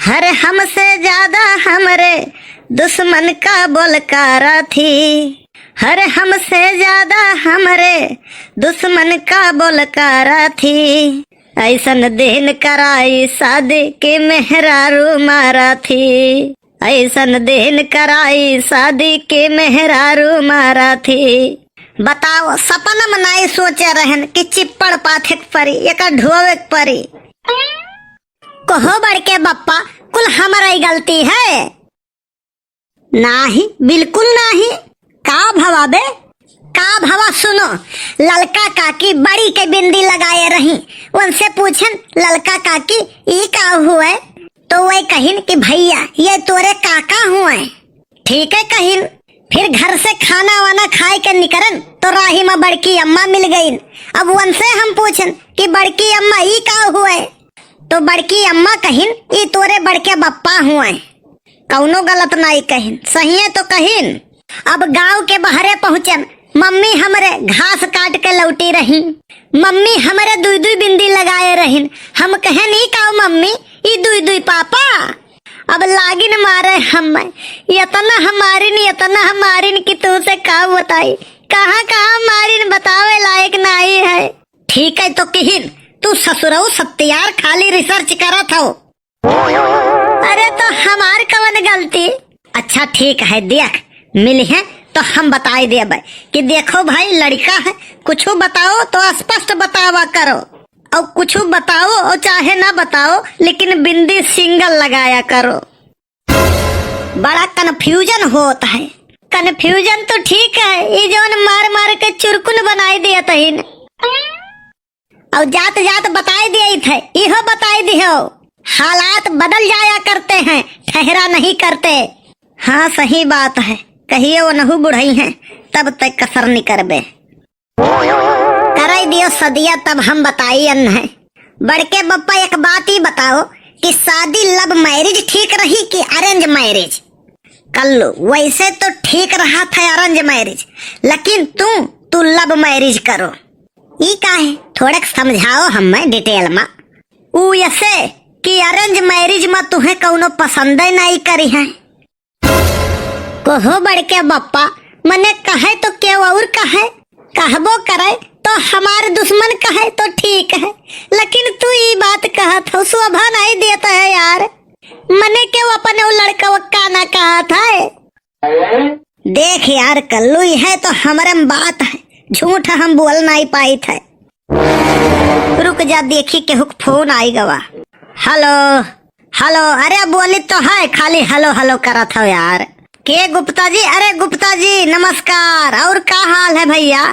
हर हमसे ज्यादा हमरे दुश्मन का बोलकारा थी। हर हमसे ज्यादा हमरे दुश्मन का बोलकारा थी। ऐसन दिन कराई शादी के मेहरारू मारा थी। ऐसन दिन कराई शादी के मेहरारू मारा थी। बताओ सपना में नहीं सोचे रहन कि चिप्पड़ पाथे परी एक ढोवे परी। कहो बड़के बप्पा कुल हमारा गलती है? नहीं, बिल्कुल नहीं। का भवा बे? का भवा सुनो, ललका काकी बड़ी के बिंदी लगाए रही, उनसे पूछन ललका काकी ये का हुए, तो वही कहिन कि भैया ये तोरे काका हुए। ठीक है कहिन। फिर घर से खाना वाना खाए के निकरन तो राही में बड़की अम्मा मिल गई। अब उनसे हम पूछन कि बड़की अम्मा ये का हुए, तो बड़की अम्मा कहिन ये तोरे बड़के बप्पा हुए। कौनो गलत नहीं कहिन, सही है तो कहिन। अब गांव के बहरे पहुंचन, मम्मी हमरे घास काट के लौटी रही। मम्मी हमरे दुई दुई बिंदी लगाए रहीन। हम कहे नहीं का मम्मी ये दुई दुई पापा। अब लागिन मारे हम इतना हमारिन कि तुझसे का बताई, कहाँ कहाँ मारिन बतावे लायक नहीं है। ठीक है तो कहिन तू ससुरऊ सत्यार खाली रिसर्च करा था। अरे तो हमार कवन गलती? अच्छा ठीक है, देख मिली है तो हम बताई दे भाई कि देखो भाई लड़का है, कुछ बताओ तो स्पष्ट बतावा करो, और कुछ बताओ और चाहे ना बताओ लेकिन बिंदी सिंगल लगाया करो। बड़ा कन्फ्यूजन होता है। कन्फ्यूजन तो ठीक है, ये जौन मार मार के चुरकुन बनाई दिया तहीन और जात जात बताई दिए थे, यह बताई दियो। हालात बदल जाया करते हैं, ठहरा नहीं करते। हाँ सही बात है, कहिए वो नहु बुढ़ई हैं तब तक कसर नहीं करबे। कराई दियो सदिया तब हम बताई अन्न है। बड़के बप्पा एक बात ही बताओ कि शादी लव मैरिज ठीक रही कि अरेंज मैरिज? कल्लू वैसे तो ठीक रहा था अरेंज मैरिज, लेकिन तू लव मैरिज करो। ये का है थोड़ा समझाओ हमें डिटेल में। ऊ ऐसे कि अरेंज मैरिज में तुम्हें कौनो पसंद नहीं करी है। कहो बड़के बप्पा मने कहे तो क्या और कहे, कहबो करे तो हमारे दुश्मन कहे तो ठीक है, लेकिन तू ये बात कहा था शोभा नहीं देता है यार। मने क्यों अपने वो लड़का वक्का ना कहा था। देख यार कल्लू है तो हमारे में बात है, झूठ हम बोल नहीं पाई थे। रुक जा देखी के हुक फोन आई गवा। हेलो हेलो, अरे बोली तो है, खाली हेलो हेलो करा था यार। के गुप्ता जी? अरे गुप्ता जी नमस्कार, और का हाल है भैया?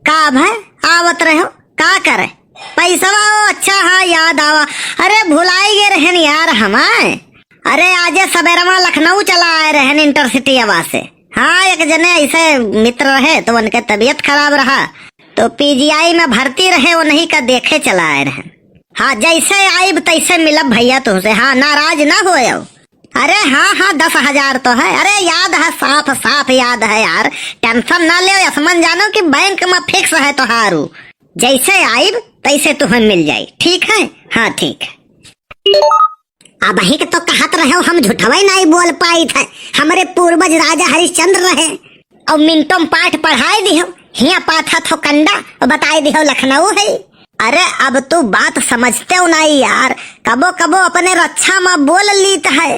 का भाई आवत रहे हो, का करे? पैसा अच्छा हाँ याद आवा। अरे भुलाई गए रहन यार हमें। अरे आज सवेरा लखनऊ चला आए रहन इंटरसिटी आवाज से। हाँ एक जने ऐसे मित्र रहे तो उनके तबीयत खराब रहा तो पीजीआई में भर्ती रहे, वो नहीं का देखे चला आए रहन। हाँ जैसे आई तैसे मिलब भैया तुमसे। हाँ नाराज ना हो। अरे हाँ 10,000 तो है। अरे याद है, साफ साफ याद है यार, टेंशन ना ले। असमन जानो कि बैंक में फिक्स है तो हारू, जैसे आई तैसे तुम्हें मिल जाये। ठीक है? हाँ ठीक है। अब ही तो कहत रहे हो, हम झूठवाई नहीं बोल पाई थे। हमारे पूर्वज राजा हरिश्चंद्र रहे और मिनटों पाठ पढ़ाई दियो, हिया पाथा थो कंडा और बताई दियो लखनऊ है। अरे अब तू बात समझते हो नहीं यार, कबो कबो अपने रक्षा में बोल लीत है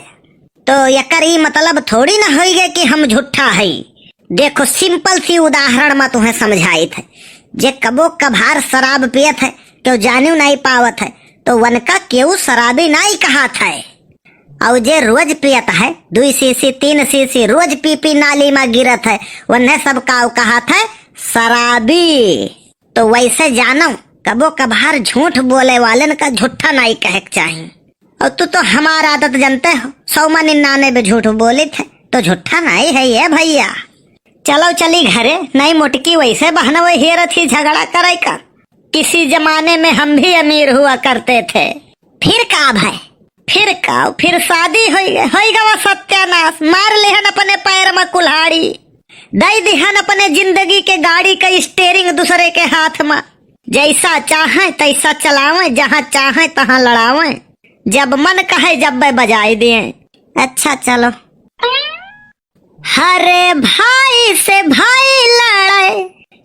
तो यकर ही मतलब थोड़ी ना हो गए कि हम झूठा है। देखो सिंपल सी उदाहरण में तुम्हें समझाई थे। जे कबो कभार शराब पियत है तो जानू नहीं पावत है तो वनका क्यों शराबी नहीं कहा था। और जे रोज पियत है 2 सीसी 3 सीसी रोज पी नाली में गिरत है, वन्ने सब का कहा था शराबी। तो वैसे जानो कबो कभार झूठ बोले वाले का झूठा नहीं कहे चाहिए। और तू तो हमारा आदत जानते हो, 199 झूठ बोले थे तो झूठा नहीं है ये भैया। चलो चली घरे, नहीं मोटकी वैसे बहना वही हेर थी झगड़ा करे का। किसी जमाने में हम भी अमीर हुआ करते थे। फिर का भाई, फिर शादी हो गवा सत्यानाश। मार लेहन अपने पैर में कुल्हाड़ी, दई दिहन अपने जिंदगी के गाड़ी का स्टेयरिंग दूसरे के हाथ में। जैसा चाहे तैसा चलावे, जहाँ चाहे तहाँ लड़ावे। जब मन कहे जब बजाए दिए। अच्छा चलो। हरे भाई से भाई लड़े,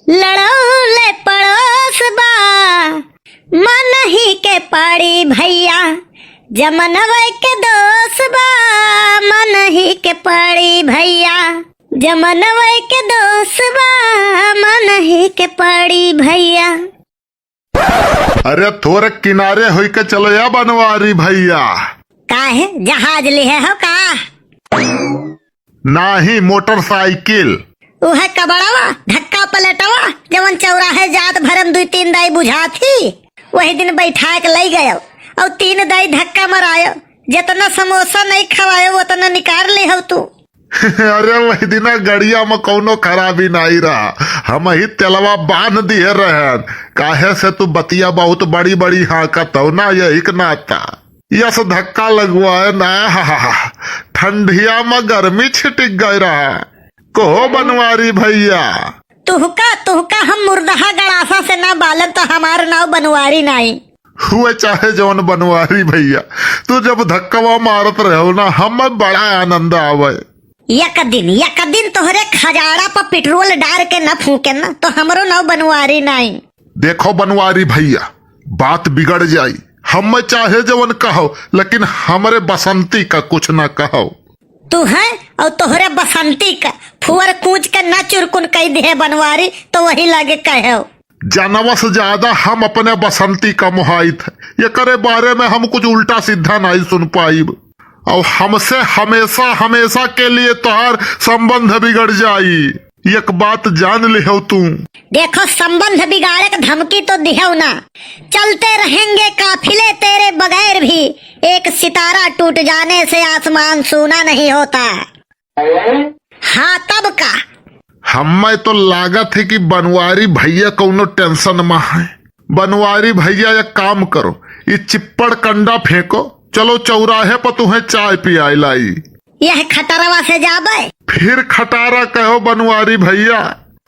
लड़ौले पड़ोस बा, मन ही के पड़ी भैया, जमनवे के दोष बा, मन ही के पड़ी भैया, जमनवे के दोष बा, मन ही के पड़ी भैया। अरे थोड़े किनारे होई के चलो या बनवारी भैया। काहे जहाज लिहे हो का? नाही मोटरसाइकिल। उहे कबड़वा धक्का पलटवा जवन चौराहे जात भरम 2-3 दाई बुझा थी, वही दिन बैठा के ले गयो और 3 दाई धक्का मरायो। जितना समोसा नहीं खवायो उतना निकाल ले हो तू। अरे वही दिन गड़िया में कौनो खराबी नहीं रहा, हम ही तेलवा बांध दिए रहे। काहे से तू बतिया बहुत बड़ी बड़ी हाँकत हो ना, यही नाता यस धक्का लगवाए ना। ठंडिया में गर्मी छिटिक गई रहा। कहो बनवारी भैया। तुहका हम मुर्दहा गड़ासा से ना बालन तो हमार नाव बनवारी नहीं हुए चाहे जौन बनवारी भैया, तू जब धक्का मारत रहो ना हम बड़ा आनंद आवे। एक दिन तोहरे खजाड़ा पर पेट्रोल डाल के न फूके ना तो हमरो नाव बनवारी नहीं। देखो बनवारी भैया, बात बिगड़ जाई। हम चाहे जवन कहो, लेकिन हमरे बसंती का कुछ ना कहो। तू है और तोहरे बसंती का फुअर कूच के न चुरकुन कही दे बनवारी तो वही लगे कहो। जानवा से ज्यादा हम अपने बसंती का मुहाइत है, ये करे बारे में हम कुछ उल्टा सीधा नहीं सुन पाइब और हमसे हमेशा हमेशा के लिए तोहार संबंध बिगड़ जाई। एक बात जान ले हो तू। देखो संबंध बिगाड़े का धमकी तो दिहो ना, चलते रहेंगे काफिले तेरे बगैर भी, एक सितारा टूट जाने से आसमान सूना नहीं होता। हाँ तब का हमें तो लागत है कि बनवारी भैया कौनो टेंशन में है। बनवारी भैया एक काम करो, ये चिप्पड़ कंडा फेंको, चलो चौराहे पर तुम्हें चाय पियाई लाई। यह खटरवा से जाबे फिर खटारा कहो बनवारी भैया,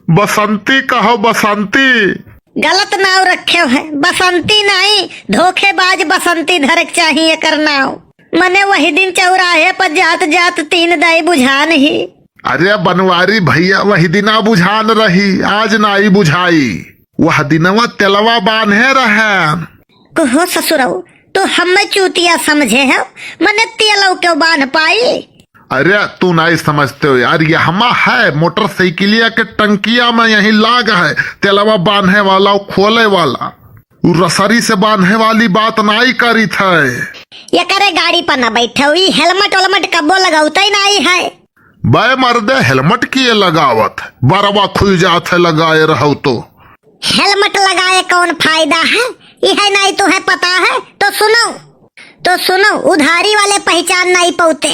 बसंती कहो बसंती। गलत नाव रखे है, बसंती नहीं धोखेबाज बसंती धरक चाहिए कर नाव। मने वही दिन चौराहे पर जात जात 3 दाई बुझान ही। अरे बनवारी भैया वही दिना बुझान रही, आज नाई बुझाई। वह दिनवा तेलवा बांधे रहे। कहो ससुरऊ तो हमें चूतिया समझे है, मने तेलव क्यों बांध पाई? अरे तू नहीं समझते हो यार, यहाँ है मोटरसाइकिलिया के टंकिया में यही लाग है तेलवा बांधे वाला और खोले वाला। रसरी से बांधे वाली बात नहीं करी थे। ये करे गाड़ी पर न बैठे हुई, हेलमेट वेलमेट कब्बो लगाउता ही नहीं है। बे मर्दे हेलमेट किए लगावत, बरवा खुल जात है लगाए रहो तो। हेलमेट लगाए कौन फायदा है, यह नहीं तुम्हें पता है तो सुनो उधारी वाले पहचान नहीं पाते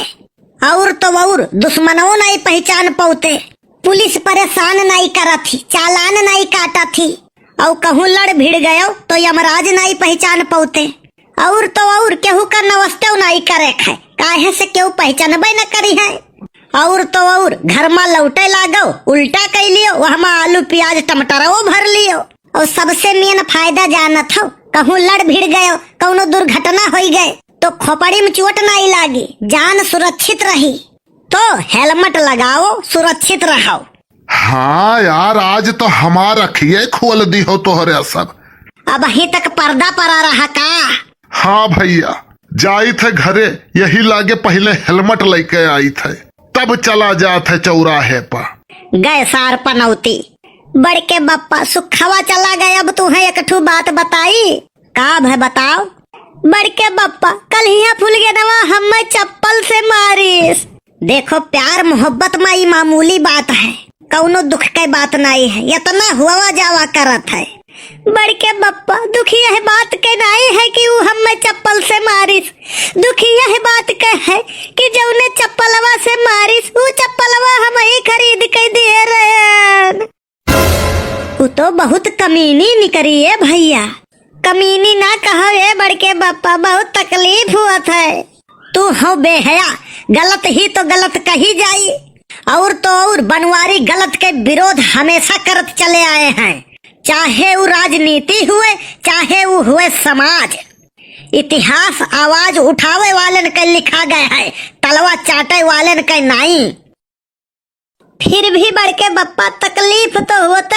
और तो और दुश्मनों नहीं पहचान पाते। पुलिस परेशान नहीं करा थी, चालान नहीं काटा थी और कहूँ लड़ भिड़ गयो तो यमराज नहीं पहचान पाते और तो और केहू का नमस्ते नहीं करे है, काहे से केहू पहचानबे न करी है। और तो और घर में लौटे लागो उल्टा कह लियो, वहाँ आलू प्याज टमाटर वो भर लियो और सबसे मेन फायदा जानत हो, कहूँ लड़ भिड़ गयो कौनो दुर्घटना हो गए तो खोपड़ी में चोट नहीं लागी, जान सुरक्षित रही। तो हेलमेट लगाओ, सुरक्षित रहो। हाँ यार आज तो हमारा खिए खोल दी हो तोहरे सब। अब अही तक पर्दा पड़ा रहा का? हाँ भैया जाई थे घरे, यही लागे पहले हेलमेट लेके आई थे, तब चला जाते चौराहे पर। गए सार पनौती बड़ के बप्पा सुखवा चला गए। अब तुम्हें एक ठू बात बताई का है, बताओ। बड़ के बप्पा कल ही फूल गए नवा हम चप्पल से मारिस। देखो प्यार मोहब्बत में ये मामूली बात है, कौनो दुख के बात नहीं है, इतना हुआ जावा करत है। बड़ के बप्पा दुखी यह बात के नहीं है कि वो हमें चप्पल से मारिस, दुखी यह बात के है कि जब उन्हें चप्पलवा से मारिस वो चप्पलवा हम ही खरीद के दे रहे। वो तो बहुत कमीनी निकली है भैया, कमीनी ना कहो ये बड़ के बप्पा, बहुत तकलीफ हुआ था। तू हो बेहया, गलत ही तो गलत कही जाई और तो और बनवारी गलत के विरोध हमेशा करत चले आए हैं, चाहे वो राजनीति हुए चाहे वो हुए समाज। इतिहास आवाज उठावे वालन का लिखा गया है, तलवा चाटे वालन का नहीं। फिर भी बड़के बप्पा तकलीफ तो होते